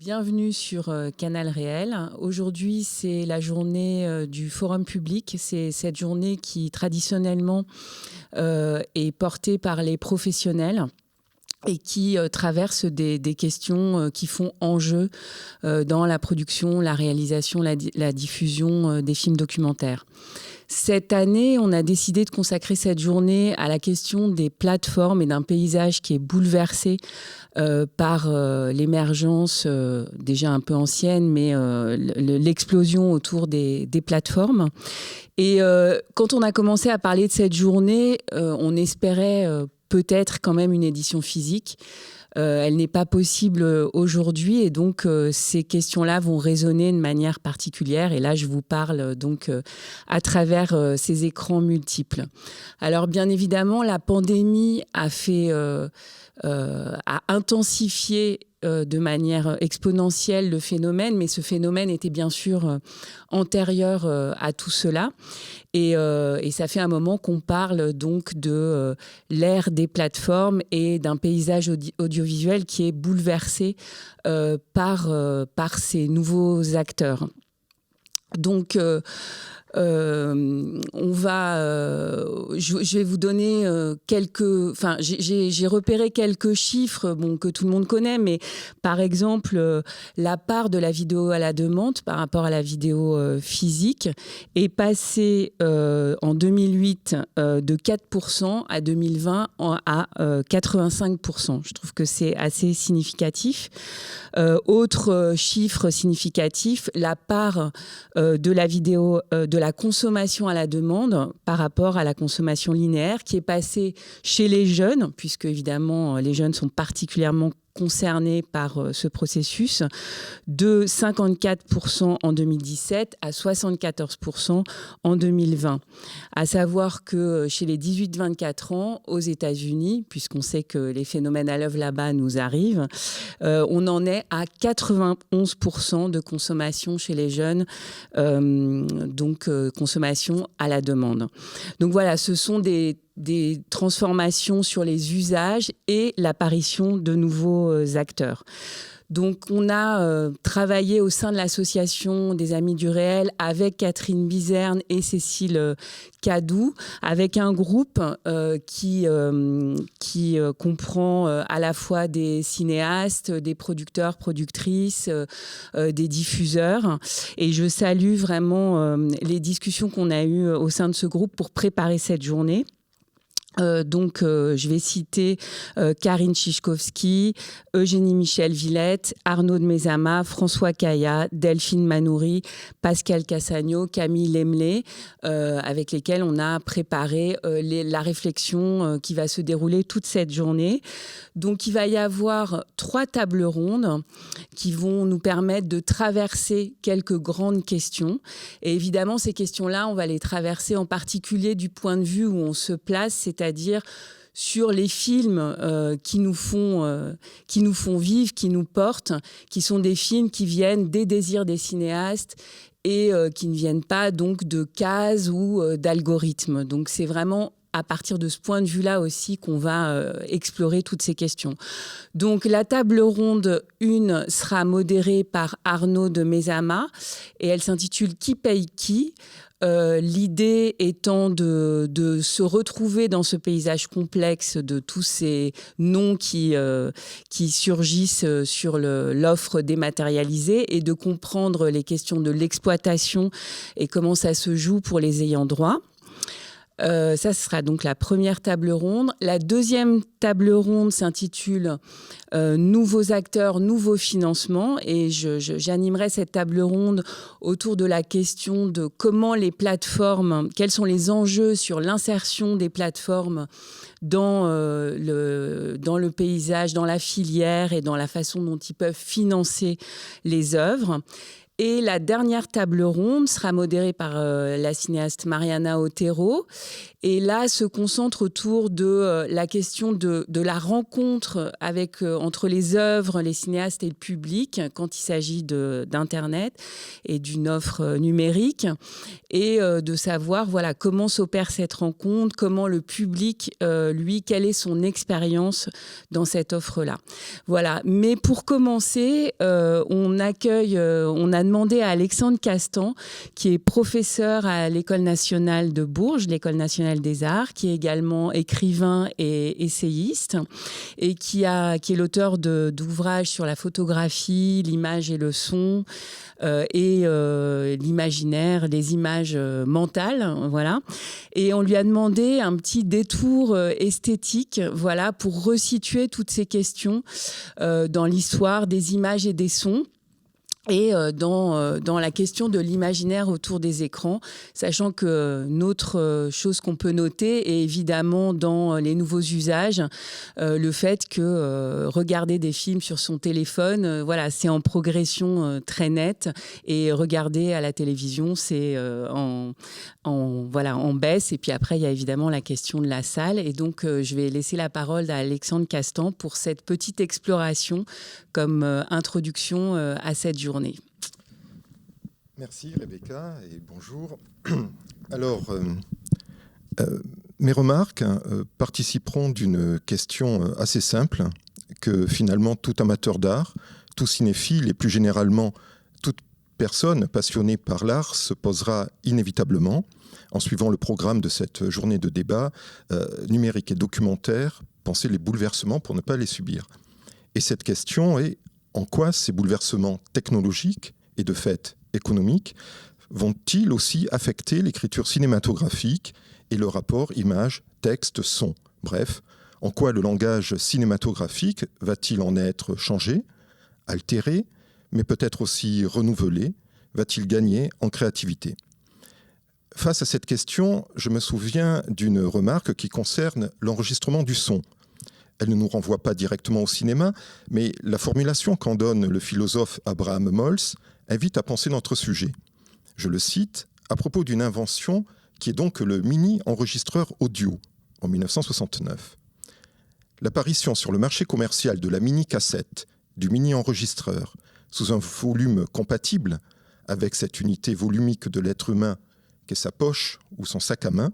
Bienvenue sur Canal Réel. Aujourd'hui, c'est la journée du Forum public. C'est cette journée qui, traditionnellement, est portée par les professionnels et qui traverse des questions qui font enjeu dans la production, la réalisation, la diffusion des films documentaires. Cette année, on a décidé de consacrer cette journée à la question des plateformes et d'un paysage qui est bouleversé par l'émergence, déjà un peu ancienne, mais l'explosion autour des plateformes. Et quand on a commencé à parler de cette journée, on espérait peut-être quand même une édition physique. Elle n'est pas possible aujourd'hui et donc ces questions-là vont résonner de manière particulière. Et là, je vous parle donc à travers ces écrans multiples. Alors bien évidemment, la pandémie a intensifié de manière exponentielle le phénomène, mais ce phénomène était bien sûr antérieur à tout cela. Et ça fait un moment qu'on parle donc de l'ère des plateformes et d'un paysage audiovisuel qui est bouleversé par ces nouveaux acteurs. Donc, je vais vous donner j'ai repéré quelques chiffres que tout le monde connaît, mais par exemple, la part de la vidéo à la demande par rapport à la vidéo physique est passée en 2008 de 4% à 2020 à 85%. Je trouve que c'est assez significatif. Autre chiffre significatif, la part de la vidéo, de la consommation à la demande par rapport à la consommation linéaire qui est passée chez les jeunes, puisque évidemment les jeunes sont particulièrement concernés par ce processus, de 54% en 2017 à 74% en 2020. À savoir que chez les 18-24 ans, aux États-Unis, puisqu'on sait que les phénomènes à l'œuvre là-bas nous arrivent, on en est à 91% de consommation chez les jeunes, consommation à la demande. Donc voilà, ce sont des transformations sur les usages et l'apparition de nouveaux acteurs. Donc, on a travaillé au sein de l'association des Amis du Réel avec Catherine Bizerne et Cécile Cadou, avec un groupe qui comprend à la fois des cinéastes, des producteurs, productrices, des diffuseurs. Et je salue vraiment les discussions qu'on a eues au sein de ce groupe pour préparer cette journée. Je vais citer Karine Chichkovski, Eugénie Michel Villette, Arnaud de Mesama, François Caya, Delphine Manoury, Pascal Cassagno, Camille Lemley, avec lesquels on a préparé la réflexion qui va se dérouler toute cette journée. Donc il va y avoir 3 tables rondes qui vont nous permettre de traverser quelques grandes questions. Et évidemment, ces questions-là, on va les traverser en particulier du point de vue où on se place, c'est-à-dire sur les films qui nous font vivre, qui nous portent, qui sont des films qui viennent des désirs des cinéastes et qui ne viennent pas donc de cases ou d'algorithmes. Donc c'est vraiment à partir de ce point de vue-là aussi qu'on va explorer toutes ces questions. Donc la table ronde 1 sera modérée par Arnaud de Mesama et elle s'intitule « Qui paye qui ?» L'idée étant de se retrouver dans ce paysage complexe de tous ces noms qui surgissent sur l'offre dématérialisée et de comprendre les questions de l'exploitation et comment ça se joue pour les ayants droit. Ça, ce sera donc la première table ronde. La deuxième table ronde s'intitule « Nouveaux acteurs, nouveaux financements » et j'animerai cette table ronde autour de la question de comment les plateformes, quels sont les enjeux sur l'insertion des plateformes dans le paysage, dans la filière et dans la façon dont ils peuvent financer les œuvres. Et la dernière table ronde sera modérée par la cinéaste Mariana Otero. Et là, se concentre autour de la question de la rencontre entre les œuvres, les cinéastes et le public quand il s'agit d'Internet et d'une offre numérique. Et de savoir comment s'opère cette rencontre, comment le public, lui, quelle est son expérience dans cette offre-là. Voilà. Mais pour commencer, on a demandé à Alexandre Castan, qui est professeur à l'École nationale de Bourges, l'École nationale des arts, qui est également écrivain et essayiste, et qui est l'auteur d'ouvrages sur la photographie, l'image et le son, et l'imaginaire, les images mentales, voilà. Et on lui a demandé un petit détour esthétique, voilà, pour resituer toutes ces questions dans l'histoire des images et des sons. Et dans la question de l'imaginaire autour des écrans, sachant que notre chose qu'on peut noter est évidemment dans les nouveaux usages, le fait que regarder des films sur son téléphone, voilà, c'est en progression très nette, et regarder à la télévision, c'est en baisse. Et puis après, il y a évidemment la question de la salle. Et donc, je vais laisser la parole à Alexandre Castan pour cette petite exploration comme introduction à cette journée. Merci Rebecca et bonjour. Alors, mes remarques participeront d'une question assez simple que finalement tout amateur d'art, tout cinéphile et plus généralement toute personne passionnée par l'art se posera inévitablement en suivant le programme de cette journée de débat numérique et documentaire, penser les bouleversements pour ne pas les subir. Et cette question est: en quoi ces bouleversements technologiques et de fait économiques vont-ils aussi affecter l'écriture cinématographique et le rapport image, texte, son? Bref, en quoi le langage cinématographique va-t-il en être changé, altéré, mais peut-être aussi renouvelé? Va-t-il gagner en créativité? Face à cette question, je me souviens d'une remarque qui concerne l'enregistrement du son. Elle ne nous renvoie pas directement au cinéma, mais la formulation qu'en donne le philosophe Abraham Mols invite à penser notre sujet. Je le cite, à propos d'une invention qui est donc le mini-enregistreur audio, en 1969. L'apparition sur le marché commercial de la mini-cassette, du mini-enregistreur, sous un volume compatible avec cette unité volumique de l'être humain qu'est sa poche ou son sac à main,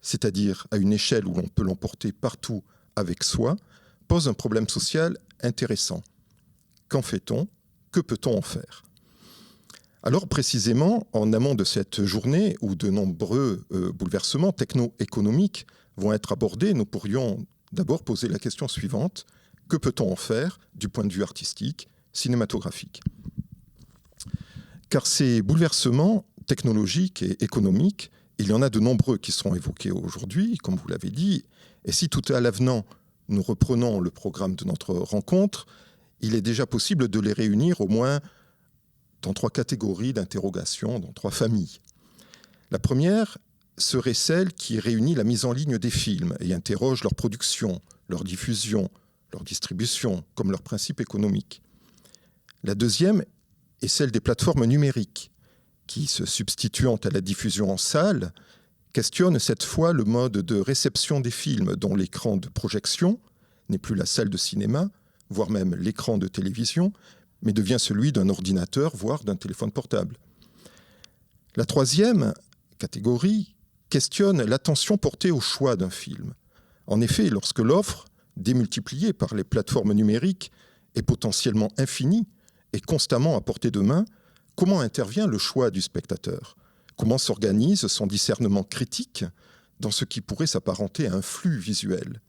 c'est-à-dire à une échelle où l'on peut l'emporter partout avec soi, pose un problème social intéressant. Qu'en fait-on? Que peut-on en faire? Alors précisément, en amont de cette journée où de nombreux bouleversements techno-économiques vont être abordés, nous pourrions d'abord poser la question suivante: que peut-on en faire du point de vue artistique, cinématographique? Car ces bouleversements technologiques et économiques, il y en a de nombreux qui seront évoqués aujourd'hui, comme vous l'avez dit, et si tout est à l'avenant, nous reprenons le programme de notre rencontre, il est déjà possible de les réunir au moins dans 3 catégories d'interrogations, dans 3 familles. La première serait celle qui réunit la mise en ligne des films et interroge leur production, leur diffusion, leur distribution, comme leur principe économique. La deuxième est celle des plateformes numériques, qui, se substituant à la diffusion en salle, questionne cette fois le mode de réception des films dont l'écran de projection n'est plus la salle de cinéma, voire même l'écran de télévision, mais devient celui d'un ordinateur, voire d'un téléphone portable. La troisième catégorie questionne l'attention portée au choix d'un film. En effet, lorsque l'offre, démultipliée par les plateformes numériques, est potentiellement infinie et constamment à portée de main, comment intervient le choix du spectateur? Comment s'organise son discernement critique dans ce qui pourrait s'apparenter à un flux visuel?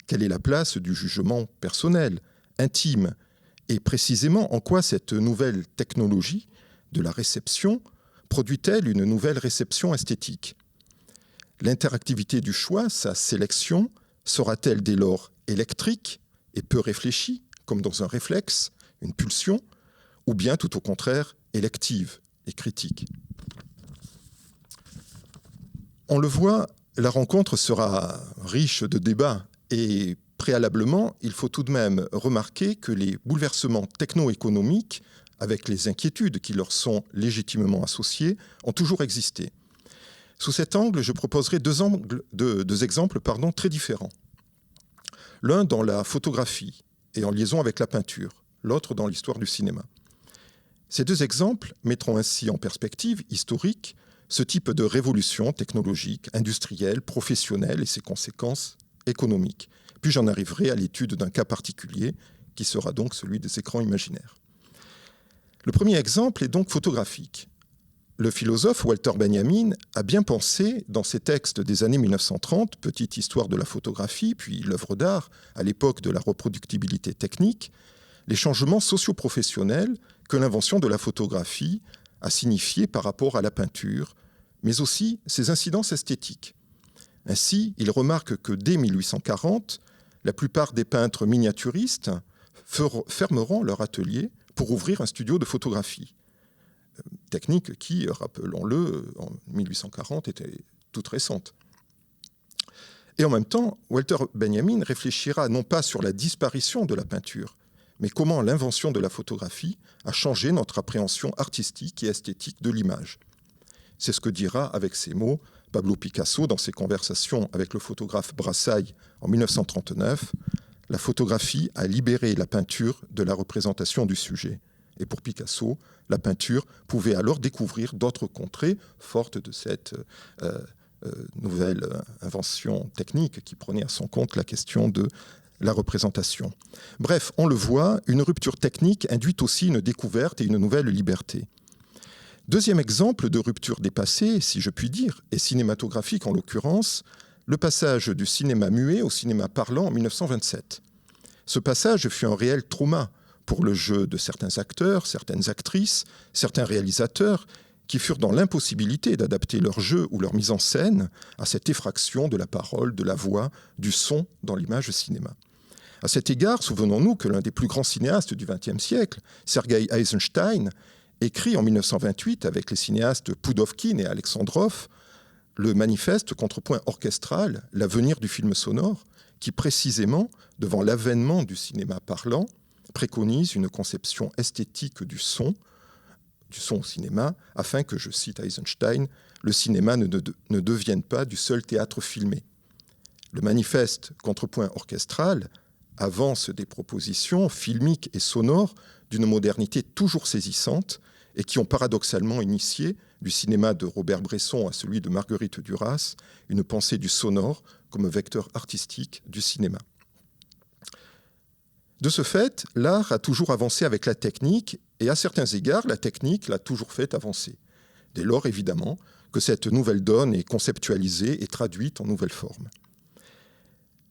Quelle est la place du jugement personnel, intime? Et précisément, en quoi cette nouvelle technologie de la réception produit-elle une nouvelle réception esthétique? L'interactivité du choix, sa sélection, sera-t-elle dès lors électrique et peu réfléchie, comme dans un réflexe, une pulsion, ou bien tout au contraire élective et critique? On le voit, la rencontre sera riche de débats et préalablement, il faut tout de même remarquer que les bouleversements techno-économiques avec les inquiétudes qui leur sont légitimement associées, ont toujours existé. Sous cet angle, je proposerai deux exemples très différents. L'un dans la photographie et en liaison avec la peinture, l'autre dans l'histoire du cinéma. Ces deux exemples mettront ainsi en perspective historique ce type de révolution technologique, industrielle, professionnelle et ses conséquences économiques. Puis j'en arriverai à l'étude d'un cas particulier, qui sera donc celui des écrans imaginaires. Le premier exemple est donc photographique. Le philosophe Walter Benjamin a bien pensé, dans ses textes des années 1930, Petite histoire de la photographie, puis l'œuvre d'art, à l'époque de la reproductibilité technique, les changements socio-professionnels que l'invention de la photographie a signifié par rapport à la peinture, mais aussi ses incidences esthétiques. Ainsi, il remarque que dès 1840, la plupart des peintres miniaturistes fermeront leur atelier pour ouvrir un studio de photographie. Technique qui, rappelons-le, en 1840 était toute récente. Et en même temps, Walter Benjamin réfléchira non pas sur la disparition de la peinture, mais comment l'invention de la photographie a changé notre appréhension artistique et esthétique de l'image. C'est ce que dira avec ces mots Pablo Picasso dans ses conversations avec le photographe Brassailles en 1939. La photographie a libéré la peinture de la représentation du sujet. Et pour Picasso, la peinture pouvait alors découvrir d'autres contrées fortes de cette nouvelle invention technique qui prenait à son compte la question de la représentation. Bref, on le voit, une rupture technique induit aussi une découverte et une nouvelle liberté. Deuxième exemple de rupture dépassée, si je puis dire, et cinématographique en l'occurrence, le passage du cinéma muet au cinéma parlant en 1927. Ce passage fut un réel trauma pour le jeu de certains acteurs, certaines actrices, certains réalisateurs qui furent dans l'impossibilité d'adapter leur jeu ou leur mise en scène à cette effraction de la parole, de la voix, du son dans l'image cinéma. À cet égard, souvenons-nous que l'un des plus grands cinéastes du XXe siècle, Sergei Eisenstein, écrit en 1928 avec les cinéastes Pudovkin et Alexandrov le manifeste contrepoint orchestral, l'avenir du film sonore, qui précisément, devant l'avènement du cinéma parlant, préconise une conception esthétique du son au cinéma, afin que, je cite Eisenstein, le cinéma ne devienne pas du seul théâtre filmé. Le manifeste contrepoint orchestral avance des propositions filmiques et sonores d'une modernité toujours saisissante et qui ont paradoxalement initié, du cinéma de Robert Bresson à celui de Marguerite Duras, une pensée du sonore comme vecteur artistique du cinéma. De ce fait, l'art a toujours avancé avec la technique et à certains égards, la technique l'a toujours fait avancer. Dès lors, évidemment, que cette nouvelle donne est conceptualisée et traduite en nouvelles formes.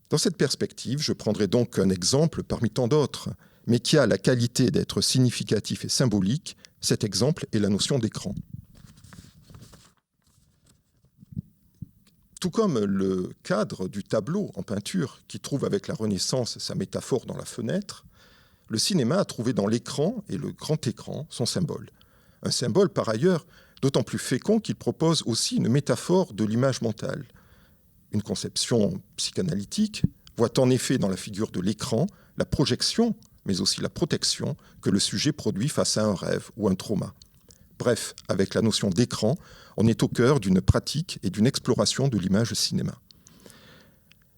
Dans cette perspective, je prendrai donc un exemple parmi tant d'autres, mais qui a la qualité d'être significatif et symbolique. Cet exemple est la notion d'écran. Tout comme le cadre du tableau en peinture, qui trouve avec la Renaissance sa métaphore dans la fenêtre, le cinéma a trouvé dans l'écran et le grand écran son symbole. Un symbole par ailleurs d'autant plus fécond qu'il propose aussi une métaphore de l'image mentale. Une conception psychanalytique voit en effet dans la figure de l'écran la projection, mais aussi la protection que le sujet produit face à un rêve ou un trauma. Bref, avec la notion d'écran, on est au cœur d'une pratique et d'une exploration de l'image cinéma.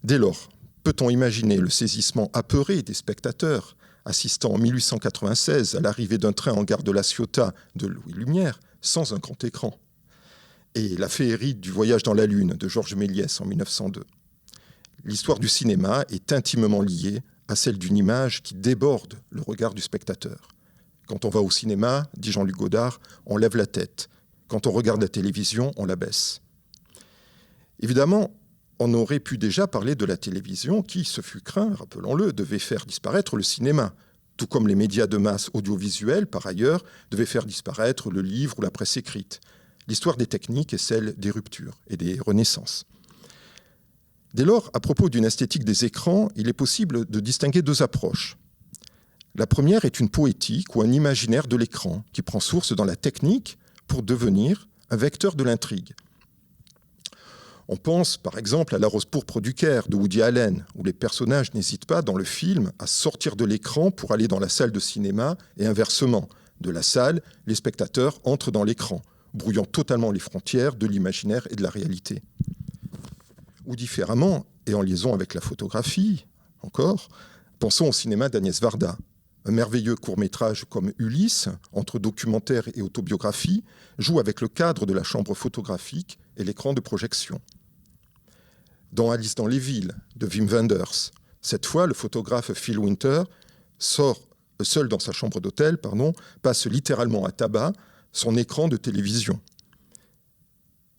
Dès lors, peut-on imaginer le saisissement apeuré des spectateurs assistant en 1896 à l'arrivée d'un train en gare de La Ciotat de Louis Lumière sans un grand écran, et la féerie du voyage dans la Lune de Georges Méliès en 1902. L'histoire du cinéma est intimement liée à celle d'une image qui déborde le regard du spectateur. Quand on va au cinéma, dit Jean-Luc Godard, on lève la tête. Quand on regarde la télévision, on la baisse. Évidemment, on aurait pu déjà parler de la télévision qui, ce fut craint, rappelons-le, devait faire disparaître le cinéma, tout comme les médias de masse audiovisuels, par ailleurs, devaient faire disparaître le livre ou la presse écrite. L'histoire des techniques est celle des ruptures et des renaissances. Dès lors, à propos d'une esthétique des écrans, il est possible de distinguer deux approches. La première est une poétique ou un imaginaire de l'écran qui prend source dans la technique pour devenir un vecteur de l'intrigue. On pense par exemple à La Rose pourpre du Caire de Woody Allen, où les personnages n'hésitent pas dans le film à sortir de l'écran pour aller dans la salle de cinéma et inversement, de la salle, les spectateurs entrent dans l'écran, brouillant totalement les frontières de l'imaginaire et de la réalité. Ou différemment, et en liaison avec la photographie, encore, pensons au cinéma d'Agnès Varda. Un merveilleux court-métrage comme Ulysse, entre documentaire et autobiographie, joue avec le cadre de la chambre photographique et l'écran de projection. Dans Alice dans les villes, de Wim Wenders, cette fois, le photographe Phil Winter sort seul dans sa chambre d'hôtel, passe littéralement à tabac son écran de télévision.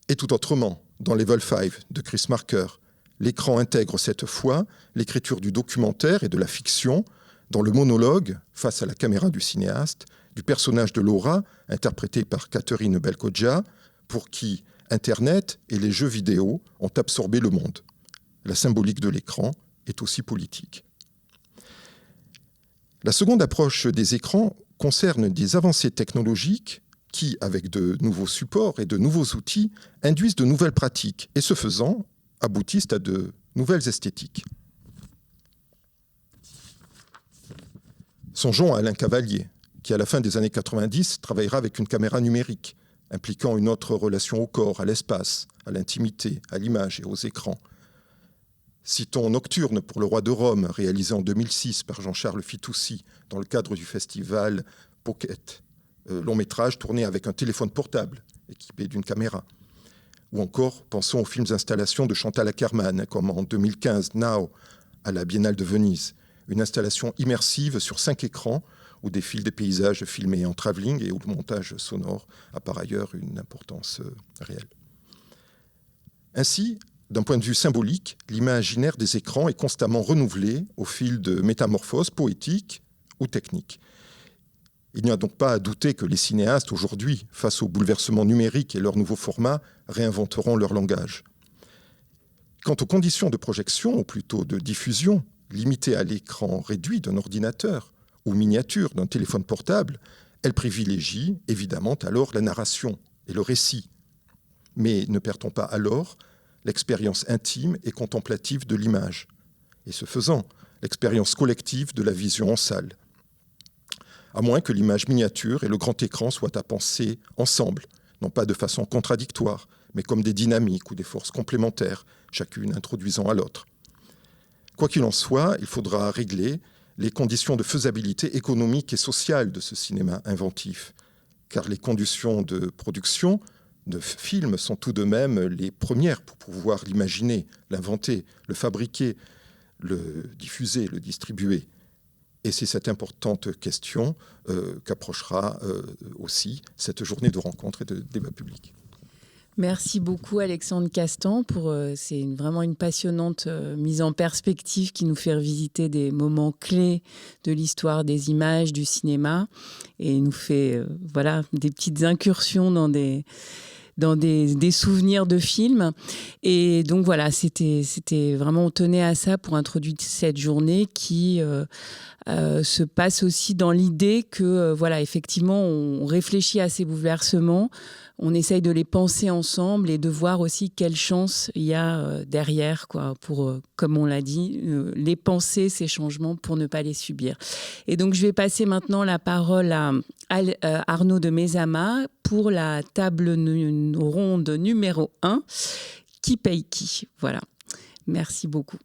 Et tout autrement, dans Level 5 de Chris Marker, l'écran intègre cette fois l'écriture du documentaire et de la fiction dans le monologue, face à la caméra du cinéaste, du personnage de Laura, interprété par Catherine Belcogia, pour qui Internet et les jeux vidéo ont absorbé le monde. La symbolique de l'écran est aussi politique. La seconde approche des écrans concerne des avancées technologiques qui, avec de nouveaux supports et de nouveaux outils, induisent de nouvelles pratiques et, ce faisant, aboutissent à de nouvelles esthétiques. Songeons à Alain Cavalier, qui, à la fin des années 90, travaillera avec une caméra numérique, impliquant une autre relation au corps, à l'espace, à l'intimité, à l'image et aux écrans. Citons Nocturne pour le Roi de Rome, réalisé en 2006 par Jean-Charles Fitoussi dans le cadre du festival Pocket, long métrage tourné avec un téléphone portable équipé d'une caméra. Ou encore, pensons aux films installations de Chantal Akerman, comme en 2015 Now à la Biennale de Venise, une installation immersive sur 5 écrans où défilent des paysages filmés en travelling et où le montage sonore a par ailleurs une importance réelle. Ainsi, d'un point de vue symbolique, l'imaginaire des écrans est constamment renouvelé au fil de métamorphoses poétiques ou techniques. Il n'y a donc pas à douter que les cinéastes aujourd'hui, face aux bouleversements numériques et leurs nouveaux formats, réinventeront leur langage. Quant aux conditions de projection, ou plutôt de diffusion, limitées à l'écran réduit d'un ordinateur ou miniature d'un téléphone portable, elles privilégient évidemment alors la narration et le récit. Mais ne perdons pas alors l'expérience intime et contemplative de l'image, et ce faisant, l'expérience collective de la vision en salle. À moins que l'image miniature et le grand écran soient à penser ensemble, non pas de façon contradictoire, mais comme des dynamiques ou des forces complémentaires, chacune introduisant à l'autre. Quoi qu'il en soit, il faudra régler les conditions de faisabilité économique et sociale de ce cinéma inventif, car les conditions de production de films sont tout de même les premières pour pouvoir l'imaginer, l'inventer, le fabriquer, le diffuser, le distribuer. Et c'est cette importante question qu'approchera aussi cette journée de rencontre et de débat public. Merci beaucoup Alexandre Castan c'est vraiment une passionnante mise en perspective qui nous fait revisiter des moments clés de l'histoire des images, du cinéma, et nous fait des petites incursions dans des souvenirs de films. Et donc voilà, c'était vraiment, on tenait à ça pour introduire cette journée qui se passe aussi dans l'idée que effectivement on réfléchit à ces bouleversements, on essaye de les penser ensemble et de voir aussi quelle chance il y a derrière, pour, comme on l'a dit, les penser, ces changements, pour ne pas les subir. Et donc je vais passer maintenant la parole à Arnaud de Mesama pour la table ronde numéro 1, qui paye qui. Voilà. Merci beaucoup.